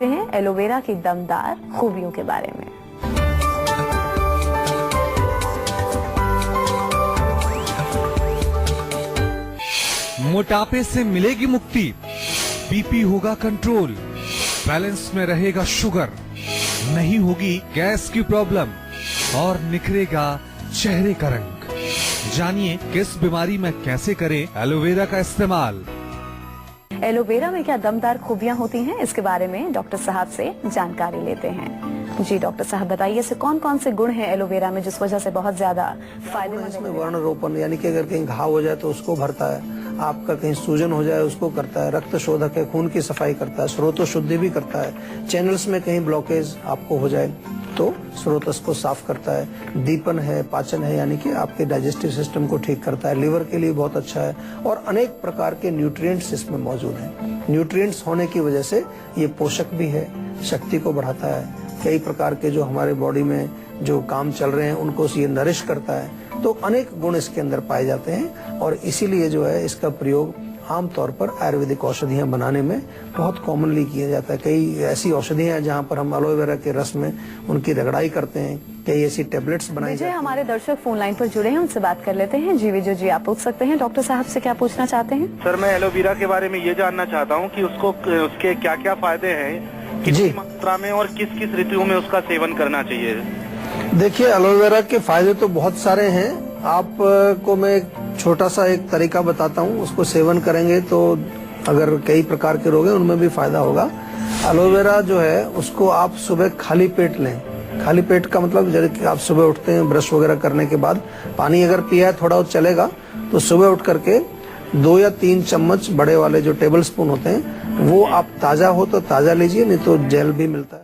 हैं एलोवेरा की दमदार खूबियों के बारे में। मोटापे से मिलेगी मुक्ति, बीपी होगा कंट्रोल, बैलेंस में रहेगा शुगर, नहीं होगी गैस की प्रॉब्लम और निखरेगा चेहरे का रंग। जानिए किस बीमारी में कैसे करें एलोवेरा का इस्तेमाल। एलोवेरा में क्या दमदार खूबियां होती हैं, इसके बारे में डॉक्टर साहब से जानकारी लेते हैं। जी डॉक्टर साहब बताइए, ऐसे कौन कौन से गुण हैं एलोवेरा में जिस वजह से बहुत ज्यादा फायदेमंद है? इसमें वर्ण रोपण यानी कि अगर कहीं घाव हो जाए तो उसको भरता है, आपका कहीं सूजन हो जाए उसको करता है, रक्त शोधक है, खून की सफाई करता है, स्रोत शुद्धि भी करता है, चैनल्स में कहीं ब्लॉकेज आपको हो जाए तो स्रोतस को साफ करता है, दीपन है, पाचन है यानी कि आपके डाइजेस्टिव सिस्टम को ठीक करता है, लिवर के लिए बहुत अच्छा है और अनेक प्रकार के न्यूट्रिएंट्स इसमें मौजूद हैं। न्यूट्रिएंट्स होने की वजह से ये पोषक भी है, शक्ति को बढ़ाता है, कई प्रकार के जो हमारे बॉडी में जो काम चल रहे हैं उनको ये नरिश करता है, तो अनेक गुण इसके अंदर पाए जाते हैं और इसीलिए जो है इसका प्रयोग आमतौर पर आयुर्वेदिक औषधियां बनाने में बहुत कॉमनली किया जाता है। कई ऐसी औषधियां हैं जहां पर हम एलोवेरा के रस में उनकी रगड़ाई करते हैं, कई ऐसी टेबलेट्स बनाई जाती हैं। हमारे दर्शक फोन लाइन पर जुड़े हैं, उनसे बात कर लेते हैं। जी विजय जी, आप पूछ सकते हैं डॉक्टर साहब से, क्या पूछना चाहते हैं? सर मैं एलोवेरा के बारे में ये जानना चाहता हूँ कि उसके क्या क्या फायदे हैं, कितनी मात्रा में और किस किस ऋतुओं में उसका सेवन करना चाहिए? देखिए एलोवेरा के फायदे तो बहुत सारे हैं, आपको मैं छोटा सा एक तरीका बताता हूँ, उसको सेवन करेंगे तो अगर कई प्रकार के रोग हैं उनमें भी फायदा होगा। एलोवेरा जो है उसको आप सुबह खाली पेट लें। खाली पेट का मतलब जैसे आप सुबह उठते हैं ब्रश वगैरह करने के बाद पानी अगर पिया है थोड़ा चलेगा, तो सुबह उठ करके 2 या 3 चम्मच बड़े वाले जो टेबल स्पून होते हैं वो आप ताजा हो तो ताजा लीजिए, नहीं तो जेल भी मिलता है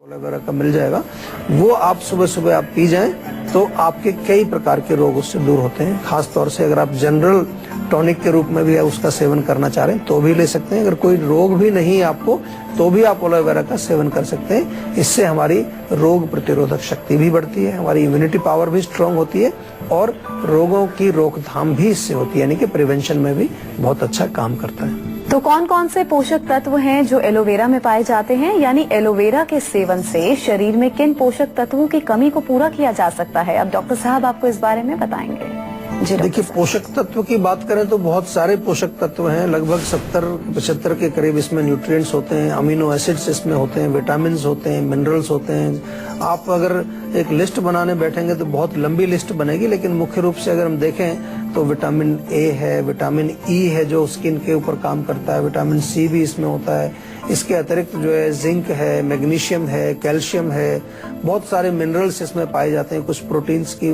एलोवेरा का मिल जाएगा, वो आप सुबह सुबह आप पी जाएं तो आपके कई प्रकार के रोग उससे दूर होते हैं। खास तौर से अगर आप जनरल टॉनिक के रूप में भी उसका सेवन करना चाह रहे हैं तो भी ले सकते हैं। अगर कोई रोग भी नहीं है आपको तो भी आप एलोवेरा का सेवन कर सकते हैं। इससे हमारी रोग प्रतिरोधक शक्ति भी बढ़ती है, हमारी इम्यूनिटी पावर भी स्ट्रांग होती है और रोगों की रोकथाम भी इससे होती है, यानी कि प्रिवेंशन में भी बहुत अच्छा काम करता है। तो कौन कौन से पोषक तत्व हैं जो एलोवेरा में पाए जाते हैं, यानी एलोवेरा के सेवन से शरीर में किन पोषक तत्वों की कमी को पूरा किया जा सकता है? अब डॉक्टर साहब आपको इस बारे में बताएंगे। जी देखिए, पोषक तत्व की बात करें तो बहुत सारे पोषक तत्व हैं, लगभग 70-75 के करीब इसमें न्यूट्रिएंट्स होते हैं, अमीनो एसिड्स इसमें होते हैं, विटामिन होते हैं, मिनरल्स होते हैं। आप अगर एक लिस्ट बनाने बैठेंगे तो बहुत लंबी लिस्ट बनेगी, लेकिन मुख्य रूप से अगर हम देखें तो विटामिन ए है, विटामिन ई है जो स्किन के ऊपर काम करता है, विटामिन सी भी इसमें होता है। इसके अतिरिक्त जो है जिंक है, मैग्नीशियम है, कैल्शियम है, बहुत सारे मिनरल्स इसमें पाए जाते हैं। कुछ प्रोटीन्स की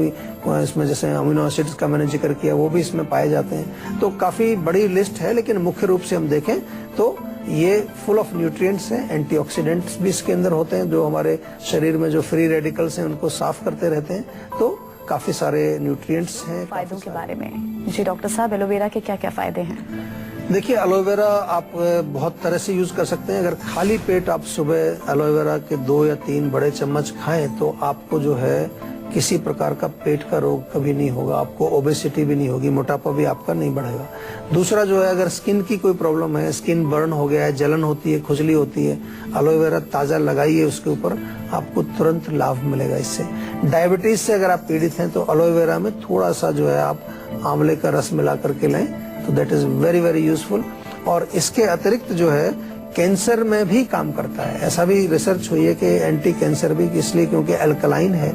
इसमें जैसे अमीनो एसिड्स का मैंने जिक्र किया वो भी इसमें पाए जाते हैं। तो काफी बड़ी लिस्ट है, लेकिन मुख्य रूप से हम देखें तो ये फुल ऑफ न्यूट्रिएंट्स हैं। एंटीऑक्सीडेंट्स भी इसके अंदर होते हैं जो हमारे शरीर में जो फ्री रेडिकल्स हैं उनको साफ करते रहते हैं। तो काफी सारे न्यूट्रिएंट्स हैं। फायदों के बारे में जी डॉक्टर साहब, एलोवेरा के क्या क्या फायदे हैं? देखिए, एलोवेरा आप बहुत तरह से यूज कर सकते हैं। अगर खाली पेट आप सुबह एलोवेरा के 2 या 3 बड़े चम्मच खाएं तो आपको जो है किसी प्रकार का पेट का रोग कभी नहीं होगा, आपको ओबेसिटी भी नहीं होगी, मोटापा भी आपका नहीं बढ़ेगा। दूसरा जो है, अगर स्किन की कोई प्रॉब्लम है, स्किन बर्न हो गया है, जलन होती है, खुजली होती है, एलोवेरा ताजा लगाइए उसके ऊपर, आपको तुरंत लाभ मिलेगा इससे। डायबिटीज से अगर आप पीड़ित हैं तो एलोवेरा में थोड़ा सा जो है आप आंवले का रस मिला करके लें तो that is very very useful. और इसके अतिरिक्त जो है कैंसर में भी काम करता है। ऐसा भी रिसर्च हुई है कि एंटी कैंसर भी, इसलिए क्योंकि अल्कलाइन है,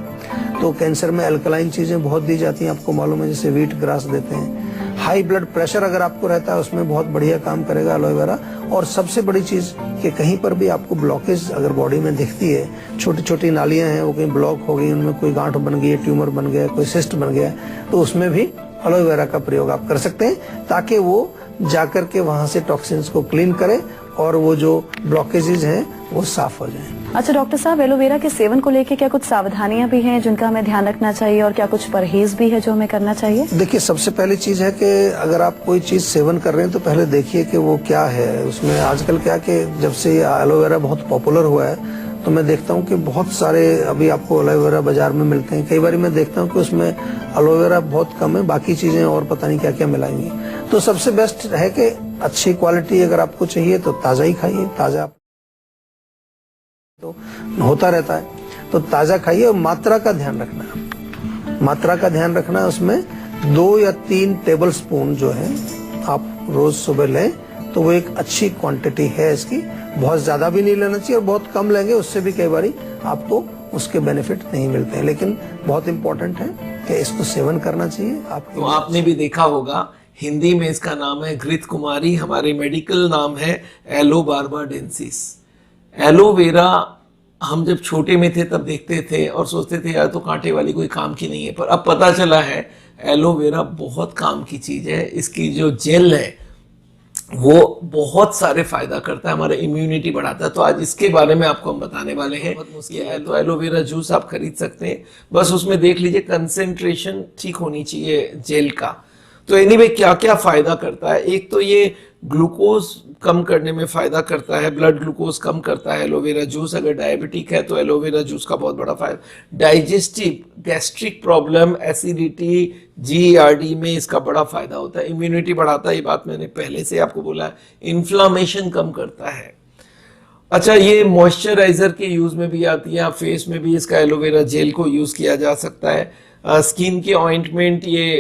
तो कैंसर में अल्कलाइन चीजें बहुत दी जाती हैं, आपको मालूम है, जैसे व्हीट ग्रास देते हैं। हाई ब्लड प्रेशर अगर आपको रहता है उसमें बहुत बढ़िया काम करेगा एलोवेरा। और सबसे बड़ी चीज कि कहीं पर भी आपको ब्लॉकेज अगर बॉडी में दिखती है, छोटी छोटी नालियां हैं वो कहीं ब्लॉक हो गई, उनमें कोई गांठ बन गई है, ट्यूमर बन गया, कोई सिस्ट बन गया, तो उसमें भी एलोवेरा का प्रयोग आप कर सकते हैं ताकि वो जाकर के वहां से टॉक्सिन्स को क्लीन करे और वो जो ब्लॉकेजेस हैं वो साफ हो जाएं। अच्छा डॉक्टर साहब, एलोवेरा के सेवन को लेकर क्या कुछ सावधानियां भी हैं जिनका हमें ध्यान रखना चाहिए और क्या कुछ परहेज भी है जो हमें करना चाहिए? देखिए, सबसे पहली चीज है कि अगर आप कोई चीज सेवन कर रहे हैं तो पहले देखिए कि वो क्या है उसमें। आजकल क्या कि जब से एलोवेरा बहुत पॉपुलर हुआ है तो मैं देखता हूँ कि बहुत सारे अभी आपको एलोवेरा बाजार में मिलते हैं। कई बार मैं देखता हूँ कि उसमें एलोवेरा बहुत कम है, बाकी चीजें और पता नहीं क्या क्या मिलाएंगी। तो सबसे बेस्ट है कि अच्छी क्वालिटी अगर आपको चाहिए तो ताजा ही खाइए, ताजा। तो होता रहता है। तो ताजा खाइए और मात्रा का ध्यान रखना, मात्रा का ध्यान रखना। उसमें 2 या 3 टेबल स्पून जो है आप रोज सुबह लें तो वो एक अच्छी क्वांटिटी है इसकी। बहुत ज्यादा भी नहीं लेना चाहिए और बहुत कम लेंगे उससे भी कई बारी आपको उसके बेनिफिट नहीं मिलते हैं। लेकिन बहुत इंपॉर्टेंट है कि इसको सेवन करना चाहिए। तो आपने भी देखा होगा, हिंदी में इसका नाम है घृत कुमारी, हमारे मेडिकल नाम है एलो बार्बाडेंसिस। एलोवेरा हम जब छोटे में थे तब देखते थे और सोचते थे यार तो कांटे वाली कोई काम की नहीं है, पर अब पता चला है एलोवेरा बहुत काम की चीज है। इसकी जो जेल है वो बहुत सारे फायदा करता है, हमारा इम्यूनिटी बढ़ाता है। तो आज इसके बारे में आपको हम बताने वाले हैं। बहुत मुश्किल है तो एलोवेरा जूस आप खरीद सकते हैं, बस उसमें देख लीजिए कंसेंट्रेशन ठीक होनी चाहिए जेल का। तो एनीवे क्या क्या फायदा करता है, एक तो ये ग्लूकोज कम करने में फायदा करता है, ब्लड ग्लूकोज कम करता है एलोवेरा जूस। अगर डायबिटिक है तो एलोवेरा जूस का बहुत बड़ा फायदा। Digestive gastric problem, acidity, GERD में इसका बड़ा फायदा होता है। इम्यूनिटी बढ़ाता है, ये बात मैंने पहले से आपको बोला है। इन्फ्लामेशन कम करता है। अच्छा, ये मॉइस्चराइजर के यूज में भी आती है, फेस में भी इसका एलोवेरा जेल को यूज किया जा सकता है। स्किन के ऑइंटमेंट, ये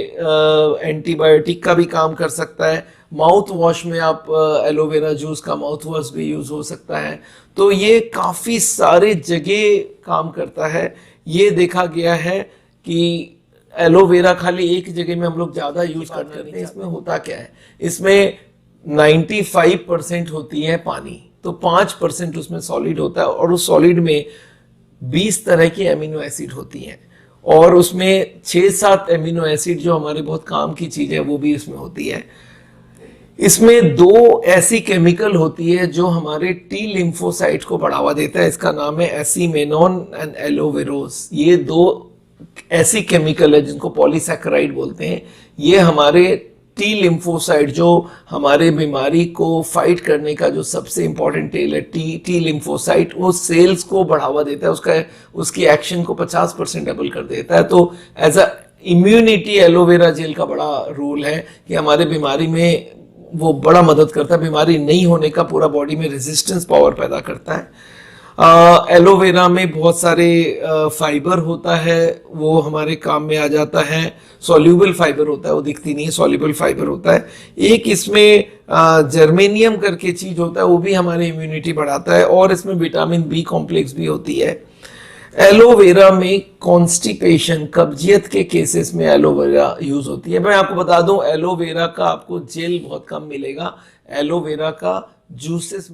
एंटीबायोटिक का भी काम कर सकता है। माउथ वॉश में आप एलोवेरा जूस का माउथ वॉश भी यूज हो सकता है। तो ये काफी सारे जगह काम करता है। ये देखा गया है कि एलोवेरा खाली एक जगह में हम लोग ज्यादा यूज करते हैं। इसमें होता क्या है, इसमें 95% होती है पानी, तो 5% उसमें सॉलिड होता है और उस सॉलिड में 20 तरह की एमिनो एसिड होती हैं और उसमें 6-7 एमिनो एसिड जो हमारे बहुत काम की चीज है वो भी इसमें होती है। इसमें 2 ऐसी केमिकल होती है जो हमारे टी लिम्फोसाइट को बढ़ावा देता है। इसका नाम है एसीमेनॉन एंड एलोवेरोस। ये 2 ऐसी केमिकल है जिनको पॉलीसैकेराइड बोलते हैं। ये हमारे टी लिम्फोसाइट, जो हमारे बीमारी को फाइट करने का जो सबसे इंपॉर्टेंट टेल है, टी लिम्फोसाइट, वो सेल्स को बढ़ावा देता है, उसकी एक्शन को 50% डबल कर देता है। तो as a immunity aloe vera gel का बड़ा रोल है कि हमारे बीमारी में वो बड़ा मदद करता है। बीमारी नहीं होने का पूरा बॉडी में रेजिस्टेंस पावर पैदा करता है। एलोवेरा में बहुत सारे फाइबर होता है, वो हमारे काम में आ जाता है। सॉल्यूबल फाइबर होता है, वो दिखती नहीं है, सॉल्यूबल फाइबर होता है। एक इसमें जर्मेनियम करके चीज होता है, वो भी हमारी इम्यूनिटी बढ़ाता है। और इसमें विटामिन बी कॉम्प्लेक्स भी होती है। एलोवेरा में कॉन्स्टिपेशन, कब्जियत के केसेस में एलोवेरा यूज होती है। मैं आपको बता दूं, एलोवेरा का आपको जेल बहुत कम मिलेगा, एलोवेरा का जूसेस